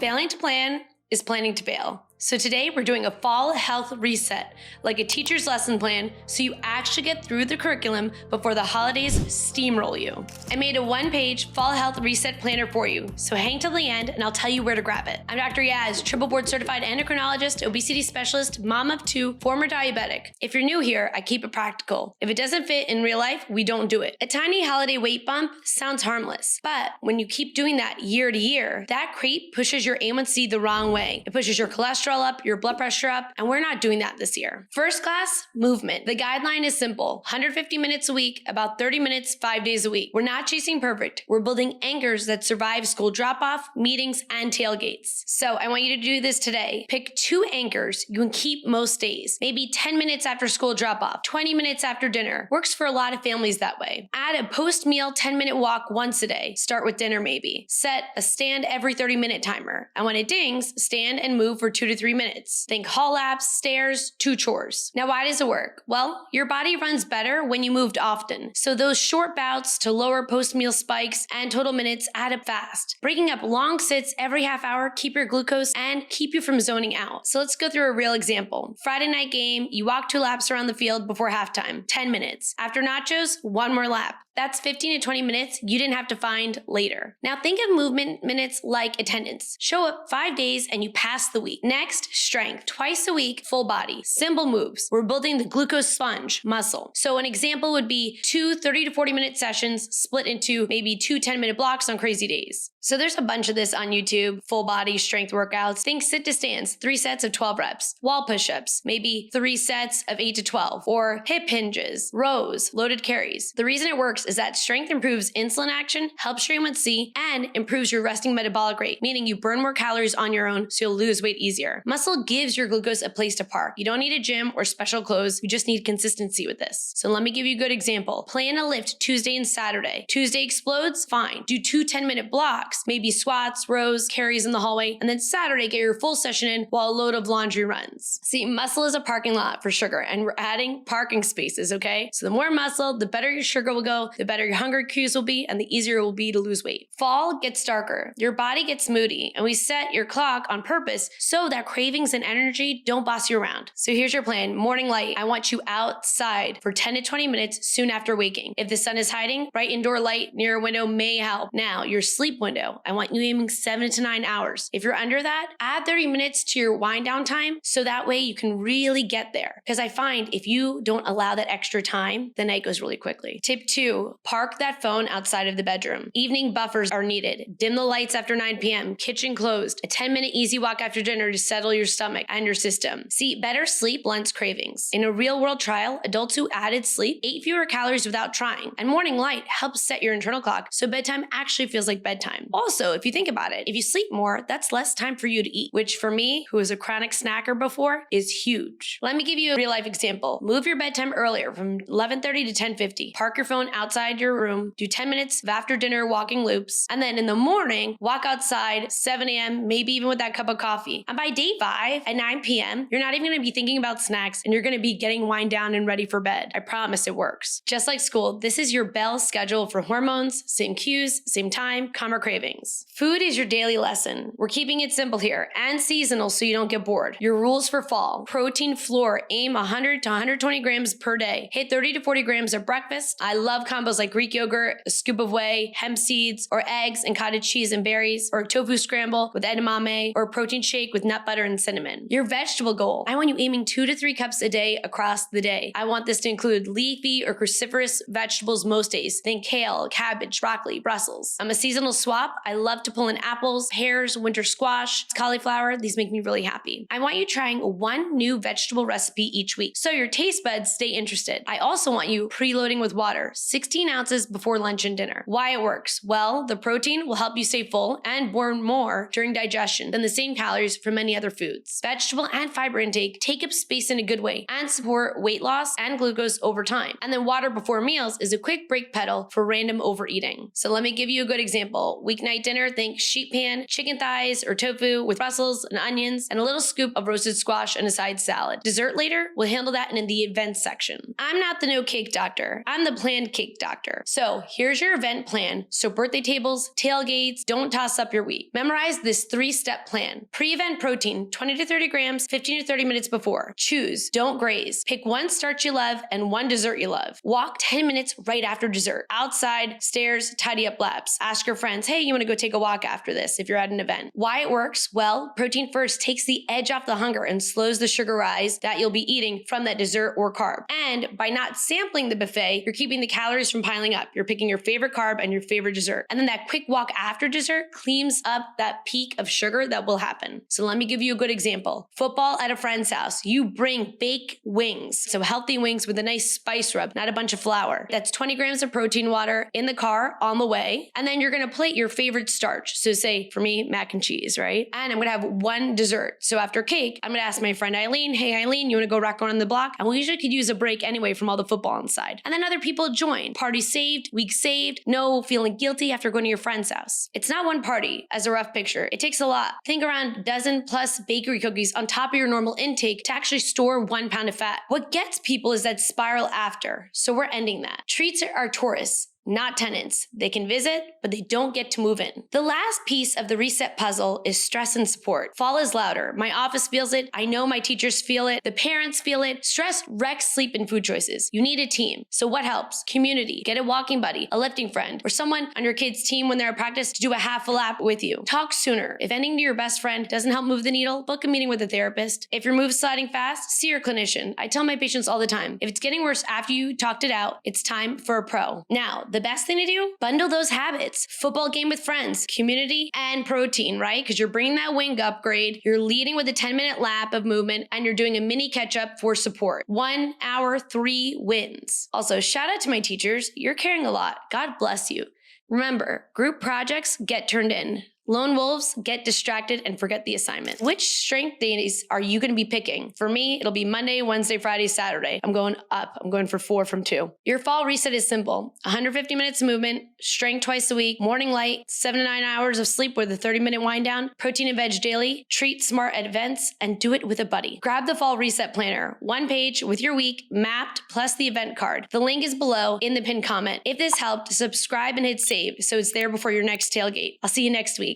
Failing to plan is planning to fail. So today we're doing a fall health reset, like a teacher's lesson plan, so you actually get through the curriculum before the holidays steamroll you. I made a one-page fall health reset planner for you, so hang till the end and I'll tell you where to grab it. I'm Dr. Yaz, triple board certified endocrinologist, obesity specialist, mom of 2, former diabetic. If you're new here, I keep it practical. If it doesn't fit in real life, we don't do it. A tiny holiday weight bump sounds harmless, but when you keep doing that year to year, that creep pushes your A1C the wrong way. It pushes your cholesterol up, your blood pressure up, and we're not doing that this year. First class, movement. The guideline is simple: 150 minutes a week, about 30 minutes, 5 days a week. We're not chasing perfect. We're building anchors that survive school drop-off, meetings, and tailgates. So I want you to do this today. Pick 2 anchors you can keep most days. Maybe 10 minutes after school drop-off, 20 minutes after dinner. Works for a lot of families that way. Add a post-meal 10-minute walk once a day. Start with dinner maybe. Set a stand every 30-minute timer. And when it dings, stand and move for 2 to 3 minutes. Think hall laps, stairs, 2 chores. Now, why does it work? Well, your body runs better when you moved often. So those short bouts to lower post-meal spikes and total minutes add up fast. Breaking up long sits every half hour keep your glucose and keep you from zoning out. So let's go through a real example. Friday night game, you walk 2 laps around the field before halftime, 10 minutes. After nachos, 1 more lap. That's 15 to 20 minutes you didn't have to find later. Now think of movement minutes like attendance. Show up 5 days and you pass the week. Next, strength. Twice a week, full body. Simple moves. We're building the glucose sponge muscle. So an example would be 2 30 to 40 minute sessions split into maybe 2 10-minute blocks on crazy days. So there's a bunch of this on YouTube, full body strength workouts. Think sit to stands, 3 sets of 12 reps. Wall push-ups, maybe 3 sets of 8 to 12. Or hip hinges, rows, loaded carries. The reason it works is that strength improves insulin action, helps your A1C, and improves your resting metabolic rate, meaning you burn more calories on your own so you'll lose weight easier. Muscle gives your glucose a place to park. You don't need a gym or special clothes, you just need consistency with this. So let me give you a good example. Plan a lift Tuesday and Saturday. Tuesday explodes? Fine. Do 2 10-minute blocks, maybe squats, rows, carries in the hallway, and then Saturday get your full session in while a load of laundry runs. See, muscle is a parking lot for sugar, and we're adding parking spaces, okay? So the more muscle, the better your sugar will go, the better your hunger cues will be, and the easier it will be to lose weight. Fall gets darker. Your body gets moody, and we set your clock on purpose so that cravings and energy don't boss you around. So here's your plan. Morning light. I want you outside for 10 to 20 minutes soon after waking. If the sun is hiding, bright indoor light near a window may help. Now, your sleep window. I want you aiming 7 to 9 hours. If you're under that, add 30 minutes to your wind down time so that way you can really get there. Because I find if you don't allow that extra time, the night goes really quickly. Tip 2, park that phone outside of the bedroom. Evening buffers are needed. Dim the lights after 9 p.m., kitchen closed, a 10-minute easy walk after dinner to settle your stomach and your system. See, better sleep blunts cravings. In a real-world trial, adults who added sleep ate fewer calories without trying, and morning light helps set your internal clock so bedtime actually feels like bedtime. Also, if you think about it, if you sleep more, that's less time for you to eat, which for me, who was a chronic snacker before, is huge. Let me give you a real-life example. Move your bedtime earlier from 11:30 to 10:50. Park your phone outside your room, do 10 minutes of after dinner walking loops, and then in the morning, walk outside 7 a.m., maybe even with that cup of coffee. And by day 5 at 9 p.m., you're not even going to be thinking about snacks and you're going to be getting wind down and ready for bed. I promise it works. Just like school, this is your bell schedule for hormones, same cues, same time, calmer cravings. Food is your daily lesson. We're keeping it simple here and seasonal so you don't get bored. Your rules for fall: protein floor, aim 100 to 120 grams per day. Hit 30 to 40 grams at breakfast. I love combos like Greek yogurt, a scoop of whey, hemp seeds, or eggs and cottage cheese and berries, or tofu scramble with edamame, or a protein shake with nut butter and cinnamon. Your vegetable goal: I want you aiming 2 to 3 cups a day across the day. I want this to include leafy or cruciferous vegetables most days. Think kale, cabbage, broccoli, Brussels. I'm a seasonal swap. I love to pull in apples, pears, winter squash, cauliflower. These make me really happy. I want you trying 1 new vegetable recipe each week so your taste buds stay interested. I also want you preloading with water, 16 ounces before lunch and dinner. Why it works? Well, the protein will help you stay full and burn more during digestion than the same calories from many other foods. Vegetable and fiber intake take up space in a good way and support weight loss and glucose over time. And then water before meals is a quick brake pedal for random overeating. So let me give you a good example. We weeknight dinner, think sheet pan, chicken thighs, or tofu with Brussels and onions, and a little scoop of roasted squash and a side salad. Dessert later, we'll handle that in the events section. I'm not the no cake doctor. I'm the planned cake doctor. So here's your event plan. So birthday tables, tailgates, don't toss up your week. Memorize this 3-step plan. Pre-event protein, 20 to 30 grams, 15 to 30 minutes before. Choose, don't graze. Pick one starch you love and one dessert you love. Walk 10 minutes right after dessert. Outside, stairs, tidy up laps. Ask your friends, hey, you want to go take a walk after this if you're at an event. Why it works? Well, protein first takes the edge off the hunger and slows the sugar rise that you'll be eating from that dessert or carb. And by not sampling the buffet, you're keeping the calories from piling up. You're picking your favorite carb and your favorite dessert. And then that quick walk after dessert cleans up that peak of sugar that will happen. So let me give you a good example. Football at a friend's house. You bring baked wings. So healthy wings with a nice spice rub, not a bunch of flour. That's 20 grams of protein water in the car on the way. And then you're going to plate your favorite starch. So say for me, mac and cheese, right? And I'm going to have one dessert. So after cake, I'm going to ask my friend Eileen, hey Eileen, you want to go rock around the block? And we usually could use a break anyway from all the football inside. And then other people join. Party saved, week saved, no feeling guilty after going to your friend's house. It's not one party as a rough picture. It takes a lot. Think around a dozen plus bakery cookies on top of your normal intake to actually store 1 pound of fat. What gets people is that spiral after. So we're ending that. Treats are tourists, not tenants. They can visit, but they don't get to move in. The last piece of the reset puzzle is stress and support. Fall is louder. My office feels it. I know my teachers feel it. The parents feel it. Stress wrecks sleep and food choices. You need a team. So what helps? Community. Get a walking buddy, a lifting friend, or someone on your kid's team when they're at practice to do a half a lap with you. Talk sooner. If ending to your best friend doesn't help move the needle, book a meeting with a therapist. If your move's sliding fast, see your clinician. I tell my patients all the time, if it's getting worse after you talked it out, it's time for a pro. Now, the best thing to do, bundle those habits. Football game with friends, community, and protein, right? Because you're bringing that wing upgrade, you're leading with a 10-minute lap of movement, and you're doing a mini catch-up for support. 1 hour, 3 wins. Also, shout out to my teachers. You're caring a lot. God bless you. Remember, group projects get turned in. Lone wolves get distracted and forget the assignment. Which strength days are you going to be picking? For me, it'll be Monday, Wednesday, Friday, Saturday. I'm going up. I'm going for 4 from 2. Your fall reset is simple. 150 minutes of movement, strength twice a week, morning light, 7 to 9 hours of sleep with a 30-minute wind down, protein and veg daily, treat smart at events, and do it with a buddy. Grab the fall reset planner, 1 page with your week mapped plus the event card. The link is below in the pinned comment. If this helped, subscribe and hit save so it's there before your next tailgate. I'll see you next week.